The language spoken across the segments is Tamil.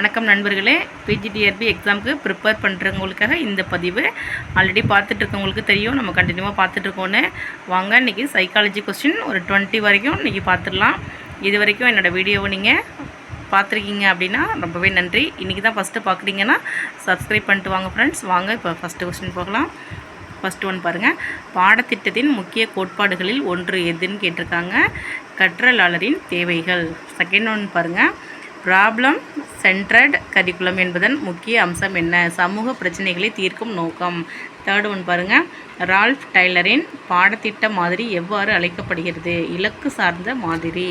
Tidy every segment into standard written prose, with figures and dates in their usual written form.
வணக்கம் நண்பர்களே, பிஜிடிஆர்பி எக்ஸாமுக்கு ப்ரிப்பேர் பண்ணுறவங்களுக்காக இந்த பதிவு. ஆல்ரெடி பார்த்துட்ருக்கவங்களுக்கு தெரியும், நம்ம கண்டினியூவாக பார்த்துட்ருக்கோன்னு. வாங்க, இன்றைக்கி சைக்காலஜி கொஸ்டின் ஒரு 20 வரைக்கும் இன்றைக்கி பார்த்துடலாம். இது வரைக்கும் என்னோடய வீடியோவை நீங்கள் பார்த்துருக்கீங்க அப்படின்னா ரொம்பவே நன்றி. இன்றைக்கி தான் ஃபஸ்ட்டு பார்க்குறீங்கன்னா சப்ஸ்கிரைப் பண்ணிட்டு வாங்க ஃப்ரெண்ட்ஸ். வாங்க இப்போ ஃபஸ்ட்டு கொஸ்டின் போகலாம். ஃபஸ்ட்டு ஒன் பாருங்கள். பாடத்திட்டத்தின் முக்கிய கோட்பாடுகளில் ஒன்று எதுன்னு கேட்டிருக்காங்க. கற்றலாளரின் தேவைகள். செகண்ட் ஒன் பாருங்கள். ப்ராப்ளம் சென்ட்ரட் கரிக்குலம் என்பதன் முக்கிய அம்சம் என்ன? சமூக பிரச்சனைகளை தீர்க்கும் நோக்கம். தேர்ட் ஒன் பாருங்கள். ரால்ஃப் டைலரின் பாடத்திட்ட மாதிரி எவ்வாறு அழைக்கப்படுகிறது? இலக்கு சார்ந்த மாதிரி.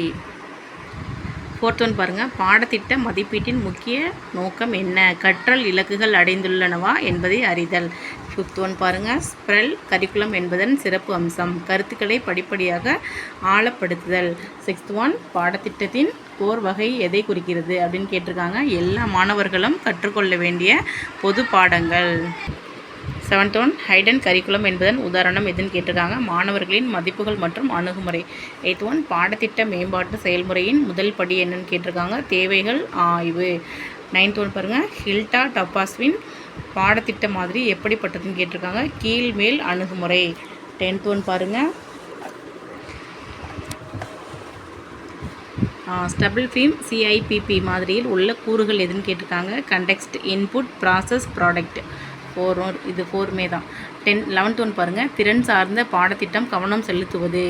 ஃபோர்த் ஒன் பாருங்கள். பாடத்திட்ட மதிப்பீட்டின் முக்கிய நோக்கம் என்ன? கற்றல் இலக்குகள் அடைந்துள்ளனவா என்பதை அறிதல். ஃபிஃப்த் ஒன் பாருங்கள். ஸ்ப்ரெல் கரிக்குலம் என்பதன் சிறப்பு அம்சம். கருத்துக்களை படிப்படியாக ஆழப்படுத்துதல். Sixth one. பாடத்திட்டத்தின் கோர் வகை எதை குறிக்கிறது அப்படின்னு கேட்டிருக்காங்க. எல்லா மாணவர்களும் கற்றுக்கொள்ள வேண்டிய பொது பாடங்கள். Seventh one. ஹைடன் கரிக்குலம் என்பதன் உதாரணம் எதுன்னு கேட்டிருக்காங்க. மாணவர்களின் மதிப்புகள் மற்றும் அணுகுமுறை. Eight one. பாடத்திட்ட மேம்பாட்டு செயல்முறையின் முதல் படி என்னன்னு கேட்டிருக்காங்க. தேவைகள் ஆய்வு. நைன்த் ஒன் பாருங்கள். ஹில்டா டப்பாஸ்வின் பாடத்திட்ட மாதிரி எப்படிப்பட்டதுன்னு கேட்டிருக்காங்க. கீழ் மேல் அணுகுமுறை. 10th ஒன் பாருங்கள். ஸ்டபிள் ஃபீம் சிஐபிபி மாதிரியில் உள்ள கூறுகள் எதுன்னு கேட்டிருக்காங்க. Context, input, process, product. இது 4மே தான். 11th ஒன் பாருங்கள். திறன் சார்ந்த பாடத்திட்டம் கவனம் செலுத்துவது.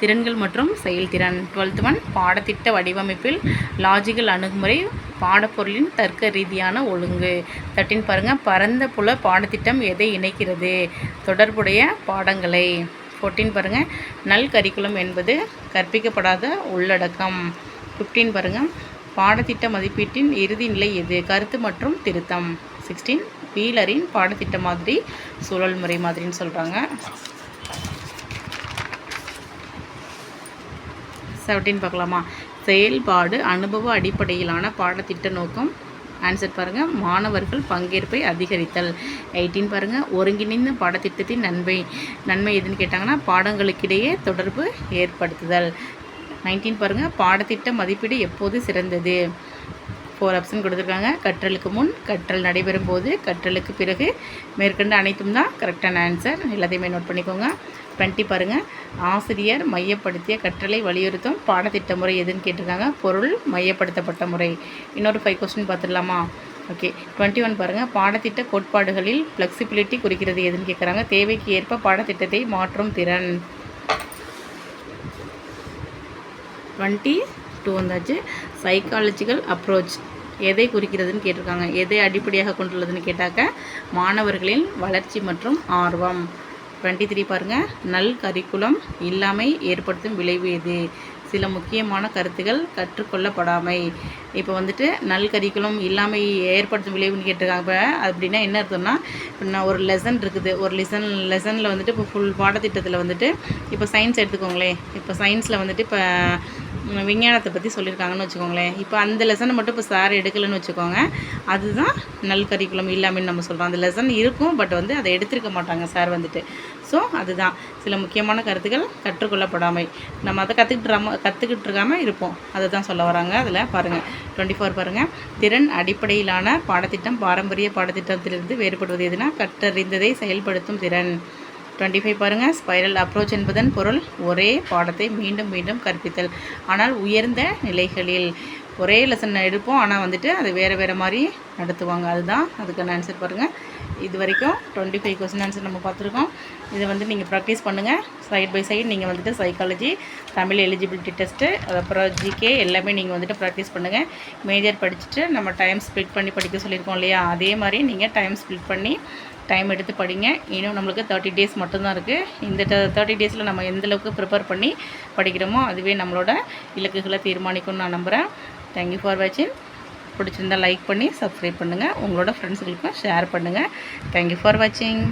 திறன்கள் மற்றும் செயல்திறன். 12th one. பாடத்திட்ட வடிவமைப்பில் லாஜிக்கல் அணுகுமுறை, பாடப்பொருளின் தர்க்க ரீதியான ஒழுங்கு. 13 பாருங்கள். பரந்த புல பாடத்திட்டம் எதை இணைக்கிறது? தொடர்புடைய பாடங்களை. 14 பாருங்கள். நல் கரிக்குலம் என்பது கற்பிக்கப்படாத உள்ளடக்கம். 15 பாருங்கள். பாடத்திட்ட மதிப்பீட்டின் இறுதி நிலை எது? கருத்து மற்றும் திருத்தம். 16. வீலரின் பாடத்திட்ட மாதிரி சூழல் முறை மாதிரின்னு சொல்கிறாங்க. 17 பார்க்கலாமா. செயல்பாடு அனுபவ அடிப்படையிலான பாடத்திட்ட நோக்கம். ஆன்சர் பாருங்கள். மாணவர்கள் பங்கேற்பை அதிகரித்தல். 18 பாருங்கள். ஒருங்கிணைந்த பாடத்திட்டத்தின் நன்மை எதுன்னு கேட்டாங்கன்னா பாடங்களுக்கிடையே தொடர்பு ஏற்படுத்துதல். 19 பாருங்கள். பாடத்திட்ட மதிப்பீடு எப்போது சிறந்தது? 4 ஆப்ஷன் கொடுத்துருக்காங்க. கற்றலுக்கு முன், கற்றல் நடைபெறும் போது, கற்றலுக்கு பிறகு. மேற்கண்ட அனைத்தும் தான் கரெக்டான ஆன்சர். எல்லாத்தையுமே நோட் பண்ணிக்கோங்க. 20 பாருங்கள். ஆசிரியர் மையப்படுத்திய கற்றலை வலியுறுத்தும் பாடத்திட்ட முறை எதுன்னு கேட்டிருக்காங்க. பொருள் மையப்படுத்தப்பட்ட முறை. இன்னொரு 5 கொஸ்டின் பார்த்துடலாமா? ஓகே. 21 பாருங்கள். பாடத்திட்ட கோட்பாடுகளில் ஃப்ளெக்சிபிலிட்டி குறிக்கிறது எதுன்னு கேட்குறாங்க. தேவைக்கு ஏற்ப பாடத்திட்டத்தை மாற்றும் திறன். 22 வந்தாச்சு. சைக்காலஜிக்கல் அப்ரோச் எதை குறிக்கிறதுன்னு கேட்டிருக்காங்க. எதை அடிப்படையாக கொண்டுள்ளதுன்னு கேட்டாக்க மாணவர்களின் வளர்ச்சி மற்றும் ஆர்வம். 23 பாருங்கள். நல் கரிக்குலம் இல்லாமை ஏற்படுத்தும் விளைவு எது? சில முக்கியமான கருத்துக்கள் கற்றுக்கொள்ளப்படாமை. இப்போ வந்துட்டு நல் கரிக்குலம் இல்லாமை ஏற்படுத்தும் விளைவுன்னு கேட்டிருக்காங்க. இப்போ அப்படின்னா என்ன அர்த்தம்னா, இப்போ நான் ஒரு லெசன் இருக்குது. ஒரு லெசனில் வந்துட்டு இப்போ ஃபுல் பாடத்திட்டத்தில் வந்துட்டு இப்போ சயின்ஸ் எடுத்துக்கோங்களேன். இப்போ சயின்ஸில் வந்துட்டு இப்போ விஞ்ஞானத்தை பற்றி சொல்லியிருக்காங்கன்னு வச்சுக்கோங்களேன். இப்போ அந்த லெசனை மட்டும் இப்போ சார் எடுக்கலைன்னு வச்சுக்கோங்க. அதுதான் நல் கரிக்குலம் இல்லாமல் நம்ம சொல்கிறோம். அந்த லெசன் இருக்கும், பட் வந்து அதை எடுத்திருக்க மாட்டாங்க சார் வந்துட்டு. ஸோ அதுதான் சில முக்கியமான கருத்துக்கள் கற்றுக்கொள்ளப்படாமை. நம்ம அதை கற்றுக்கிட்டு இருக்காமல் இருப்போம். அதை தான் சொல்ல வராங்க. அதில் பாருங்கள். 24 பாருங்கள். திறன் அடிப்படையிலான பாடத்திட்டம் பாரம்பரிய பாடத்திட்டத்திலிருந்து வேறுபடுவது எதுனா கற்றறிந்ததை செயல்படுத்தும் திறன். 25 பாருங்கள். ஸ்பைரல் அப்ரோச் என்பதன் பொருள் ஒரே பாடத்தை மீண்டும் மீண்டும் கற்பித்தல், ஆனால் உயர்ந்த நிலைகளில். ஒரே லெசன் எடுப்போம், ஆனால் வந்துட்டு அதை வேறு மாதிரி நடத்துவாங்க. அதுதான் அதுக்கான ஆன்சர் பாருங்கள். இது வரைக்கும் 25 கொஸ்டின் ஆன்சர் நம்ம பார்த்துருக்கோம். இதை வந்து நீங்கள் ப்ராக்டிஸ் பண்ணுங்கள். சைட் பை சைடு நீங்கள் வந்துட்டு சைக்காலஜி, தமிழ் எலிஜிபிலிட்டி டெஸ்ட்டு, அதுக்கப்புறம் ஜிகே எல்லாமே நீங்கள் வந்துட்டு ப்ராக்டிஸ் பண்ணுங்கள். மேஜர் படிச்சுட்டு நம்ம டைம் ஸ்ப்ளிட் பண்ணி படிக்க சொல்லியிருக்கோம் இல்லையா, அதே மாதிரி நீங்கள் டைம் ஸ்ப்ளிட் பண்ணி டைம் எடுத்து படிங்க. இன்னும் நம்மளுக்கு 30 டேஸ் மட்டும்தான் இருக்குது. இந்த 30 டேஸில் நம்ம எந்தளவுக்கு ப்ரிப்பேர் பண்ணி படிக்கிறோமோ அதுவே நம்மளோட இலக்குகளை தீர்மானிக்கும்னு நான் நம்புகிறேன். தேங்க்யூ ஃபார் வாட்சிங். பிடிச்சிருந்தால் லைக் பண்ணி சப்ஸ்கிரைப் பண்ணுங்கள். உங்களோட ஃப்ரெண்ட்ஸுகளுக்கும் ஷேர் பண்ணுங்கள். தேங்க்யூ ஃபார் வாட்சிங்.